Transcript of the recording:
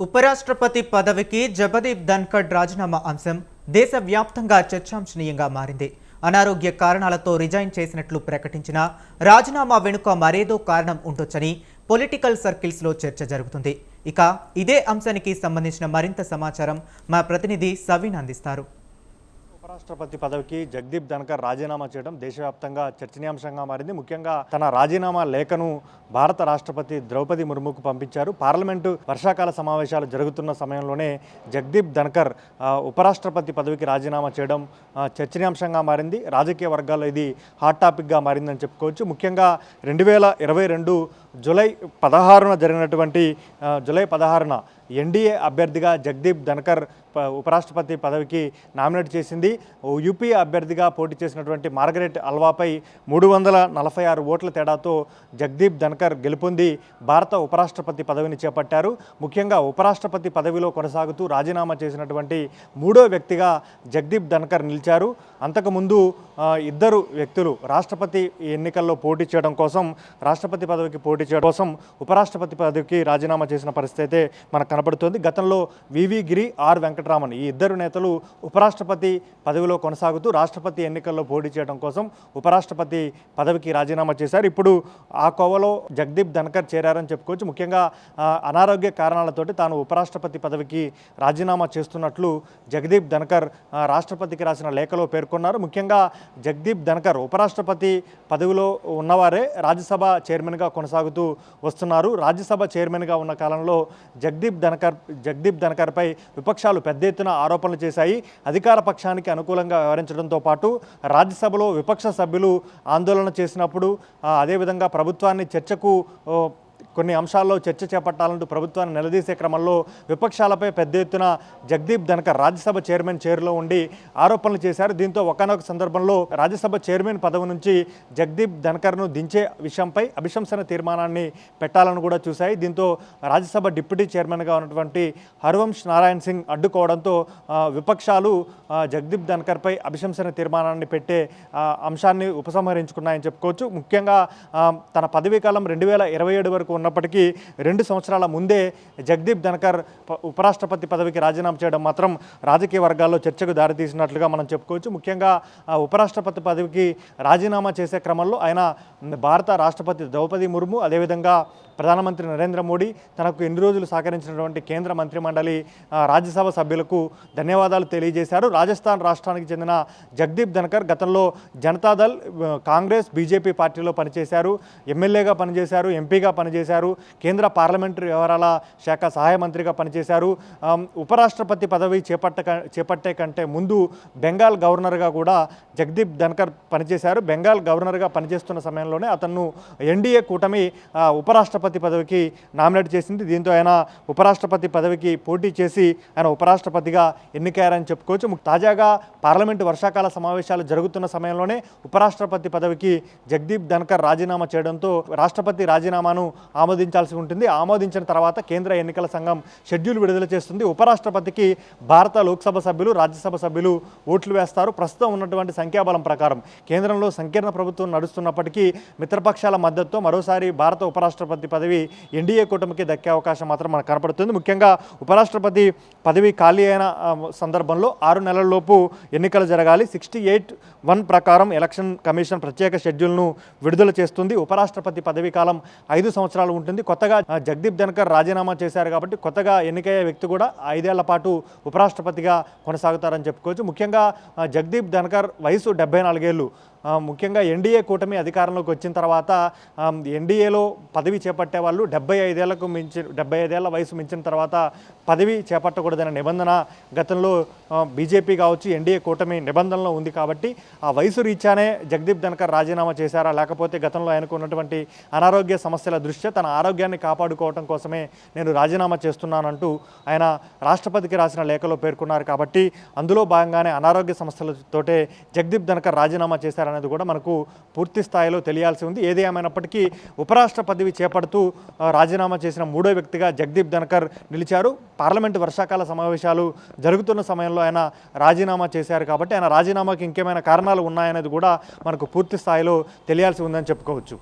ఉపరాష్ట్రపతి పదవికి జగదీప్ ధన్కడ్ రాజీనామా అంశం దేశవ్యాప్తంగా చర్చాంశనీయంగా మారింది. అనారోగ్య కారణాలతో రిజైన్ చేసినట్లు ప్రకటించిన రాజీనామా వెనుక మరేదో కారణం ఉండొచ్చని పొలిటికల్ సర్కిల్స్లో చర్చ జరుగుతుంది. ఇక ఇదే అంశానికి సంబంధించిన మరింత సమాచారం మా ప్రతినిధి సవీన్ అందిస్తారు. ఉపరాష్ట్రపతి పదవికి జగదీప్ ధన్కర్ రాజీనామా చేయడం దేశవ్యాప్తంగా చర్చనీయాంశంగా మారింది. ముఖ్యంగా తన రాజీనామా లేఖను భారత రాష్ట్రపతి ద్రౌపది ముర్ముకు పంపించారు. పార్లమెంటు వర్షాకాల సమావేశాలు జరుగుతున్న సమయంలోనే జగదీప్ ధన్కర్ ఉపరాష్ట్రపతి పదవికి రాజీనామా చేయడం చర్చనీయాంశంగా మారింది. రాజకీయ వర్గాల్లో ఇది హాట్ టాపిక్గా మారిందని చెప్పుకోవచ్చు. ముఖ్యంగా 2022 జూలై 16న జరిగినటువంటి జూలై 16న ఎన్డీఏ అభ్యర్థిగా జగదీప్ ధన్కర్ ఉపరాష్ట్రపతి పదవికి నామినేట్ చేసింది. యూపీ అభ్యర్థిగా పోటీ చేసినటువంటి మార్గరెట్ అల్వాపై 346 ఓట్ల తేడాతో జగదీప్ ధన్కర్ గెలుపొంది భారత ఉపరాష్ట్రపతి పదవిని చేపట్టారు. ముఖ్యంగా ఉపరాష్ట్రపతి పదవిలో కొనసాగుతూ రాజీనామా చేసినటువంటి మూడో వ్యక్తిగా జగదీప్ ధన్కర్ నిలిచారు. అంతకుముందు ఇద్దరు వ్యక్తులు రాష్ట్రపతి ఎన్నికల్లో పోటీ చేయడం కోసం, రాష్ట్రపతి పదవికి పోటీ చేయడం కోసం ఉపరాష్ట్రపతి పదవికి రాజీనామా చేసిన పరిస్థితి అయితే మనకు కనబడుతోంది. గతంలో వివి గిరి, ఆర్ వెంకటరామన్ ఈ ఇద్దరు నేతలు ఉపరాష్ట్రపతి పదవిలో కొనసాగుతూ రాష్ట్రపతి ఎన్నికల్లో పోటీ చేయడం కోసం ఉపరాష్ట్రపతి పదవికి రాజీనామా చేశారు. ఇప్పుడు ఆ కోవలో జగదీప్ ధన్కర్ చేరారని చెప్పుకోవచ్చు. ముఖ్యంగా అనారోగ్య కారణాలతోటి తాను ఉపరాష్ట్రపతి పదవికి రాజీనామా చేస్తున్నట్లు జగదీప్ ధన్కర్ రాష్ట్రపతికి రాసిన లేఖలో పేర్కొన్నారు. ముఖ్యంగా జగదీప్ ధన్కర్ ఉపరాష్ట్రపతి పదవిలో ఉన్నవారే రాజ్యసభ చైర్మన్గా కొనసాగుతూ వస్తున్నారు. రాజ్యసభ చైర్మన్గా ఉన్న కాలంలో జగదీప్ ధన్కర్పై విపక్షాలు పెద్ద ఎత్తున ఆరోపణలు చేశాయి. అధికార పక్షానికి అనుకూలంగా వ్యవహరించడంతో పాటు రాజ్యసభలో విపక్ష సభ్యులు ఆందోళన చేసినప్పుడు, అదేవిధంగా ప్రభుత్వాన్ని చర్చకు కొన్ని అంశాల్లో చర్చ చేపట్టాలంటూ ప్రభుత్వాన్ని నిలదీసే క్రమంలో విపక్షాలపై పెద్ద ఎత్తున జగదీప్ ధన్కర్ రాజ్యసభ చైర్మన్ చైర్లో ఉండి ఆరోపణలు చేశారు. దీంతో ఒకానొక సందర్భంలో రాజ్యసభ చైర్మన్ పదవి నుంచి జగదీప్ ధన్కర్ను దించే విషయంపై అభిశంసన తీర్మానాన్ని పెట్టాలని కూడా చూశాయి. దీంతో రాజ్యసభ డిప్యూటీ చైర్మన్గా ఉన్నటువంటి హరివంశ్ నారాయణ్ సింగ్ అడ్డుకోవడంతో విపక్షాలు జగదీప్ ధన్కర్పై అభిశంసన తీర్మానాన్ని పెట్టే అంశాన్ని ఉపసంహరించుకున్నాయని చెప్పుకోవచ్చు. ముఖ్యంగా తన పదవీ కాలం 2027 వరకు ఉన్నప్పటికీ 2 సంవత్సరాల ముందే జగదీప్ ధన్కర్ ఉపరాష్ట్రపతి పదవికి రాజీనామా చేయడం మాత్రం రాజకీయ వర్గాల్లో చర్చకు దారితీసినట్లుగా మనం చెప్పుకోవచ్చు. ముఖ్యంగా ఉపరాష్ట్రపతి పదవికి రాజీనామా చేసే క్రమంలో ఆయన భారత రాష్ట్రపతి ద్రౌపది ముర్ము, అదేవిధంగా ప్రధానమంత్రి నరేంద్ర మోడీ, తనకు ఎన్ని రోజులు సహకరించినటువంటి కేంద్ర మంత్రిమండలి, రాజ్యసభ సభ్యులకు ధన్యవాదాలు తెలియజేశారు. రాజస్థాన్ రాష్ట్రానికి చెందిన జగదీప్ ధన్కర్ గతంలో జనతాదళ్, కాంగ్రెస్, బీజేపీ పార్టీలో పనిచేశారు. ఎమ్మెల్యేగా పనిచేశారు, ఎంపీగా పనిచేశారు, కేంద్ర పార్లమెంటరీ వ్యవహారాల శాఖ సహాయ మంత్రిగా పనిచేశారు. ఉపరాష్ట్రపతి పదవి చేపట్టే కంటే ముందు బెంగాల్ గవర్నర్గా కూడా జగదీప్ ధన్కర్ పనిచేశారు. బెంగాల్ గవర్నర్గా పనిచేస్తున్న సమయంలోనే అతను ఎన్డీఏ కూటమి ఉపరాష్ట్రపతి పదవికి నామినేట్ చేసింది. దీంతో ఆయన ఉపరాష్ట్రపతి పదవికి పోటీ చేసి ఆయన ఉపరాష్ట్రపతిగా ఎన్నికయ్యారని చెప్పుకోవచ్చు. తాజాగా పార్లమెంటు వర్షాకాల సమావేశాలు జరుగుతున్న సమయంలోనే ఉపరాష్ట్రపతి పదవికి జగదీప్ ధన్కర్ రాజీనామా చేయడంతో రాష్ట్రపతి రాజీనామాను ఆమోదించాల్సి ఉంటుంది. ఆమోదించిన తర్వాత కేంద్ర ఎన్నికల సంఘం షెడ్యూల్ విడుదల చేస్తుంది. ఉపరాష్ట్రపతికి భారత లోక్సభ సభ్యులు, రాజ్యసభ సభ్యులు ఓట్లు వేస్తారు. ప్రస్తుతం ఉన్నటువంటి సంఖ్యాబలం ప్రకారం కేంద్రంలో సంకీర్ణ ప్రభుత్వం నడుస్తున్నప్పటికీ మిత్రపక్షాల మద్దతుతో మరోసారి భారత ఉపరాష్ట్రపతి పదవి ఎన్డీఏ కూటమికి దక్కే అవకాశం మాత్రం మనకు కనపడుతుంది. ముఖ్యంగా ఉపరాష్ట్రపతి పదవి ఖాళీ అయిన సందర్భంలో 6 నెలల్లోపు ఎన్నికలు జరగాలి. 68(1) ప్రకారం ఎలక్షన్ కమిషన్ ప్రత్యేక షెడ్యూల్ను విడుదల చేస్తుంది. ఉపరాష్ట్రపతి పదవీ కాలం 5 సంవత్సరాలు ఉంటుంది. కొత్తగా జగదీప్ ధన్కర్ రాజీనామా చేశారు కాబట్టి కొత్తగా ఎన్నికయ్యే వ్యక్తి కూడా 5 ఏళ్ల పాటు ఉపరాష్ట్రపతిగా కొనసాగుతారని చెప్పుకోవచ్చు. ముఖ్యంగా జగదీప్ ధన్కర్ వయసు 74 ఏళ్ళు. ముఖ్యంగా ఎన్డీఏ కూటమి అధికారంలోకి వచ్చిన తర్వాత ఎన్డీఏలో పదవి చేపట్టే వాళ్ళు 75 ఏళ్ల వయసు మించిన తర్వాత పదవి చేపట్టకూడదనే నిబంధన గతంలో బీజేపీ కావచ్చు, ఎన్డీఏ కూటమి నిబంధనలో ఉంది. కాబట్టి ఆ వయసు రీత్యానే జగదీప్ ధన్కర్ రాజీనామా చేశారా, లేకపోతే గతంలో ఆయనకు ఉన్నటువంటి అనారోగ్య సమస్యల దృష్ట్యా తన ఆరోగ్యాన్ని కాపాడుకోవడం కోసమే నేను రాజీనామా చేస్తున్నానంటూ ఆయన రాష్ట్రపతికి రాసిన లేఖలో పేర్కొన్నారు. కాబట్టి అందులో భాగంగానే అనారోగ్య సమస్యలతోటే జగదీప్ ధన్కర్ రాజీనామా చేశారని అనేది కూడా మనకు పూర్తి స్థాయిలో తెలియాల్సి ఉంది. ఏది ఏమైనప్పటికీ ఉపరాష్ట్ర పదవి చేపడుతూ రాజీనామా చేసిన మూడో వ్యక్తిగా జగదీప్ ధన్కర్ నిలిచారు. పార్లమెంటు వర్షాకాల సమావేశాలు జరుగుతున్న సమయంలో ఆయన రాజీనామా చేశారు. కాబట్టి ఆయన రాజీనామాకి ఇంకేమైనా కారణాలు ఉన్నాయనేది కూడా మనకు పూర్తి స్థాయిలో తెలియాల్సి ఉందని చెప్పుకోవచ్చు.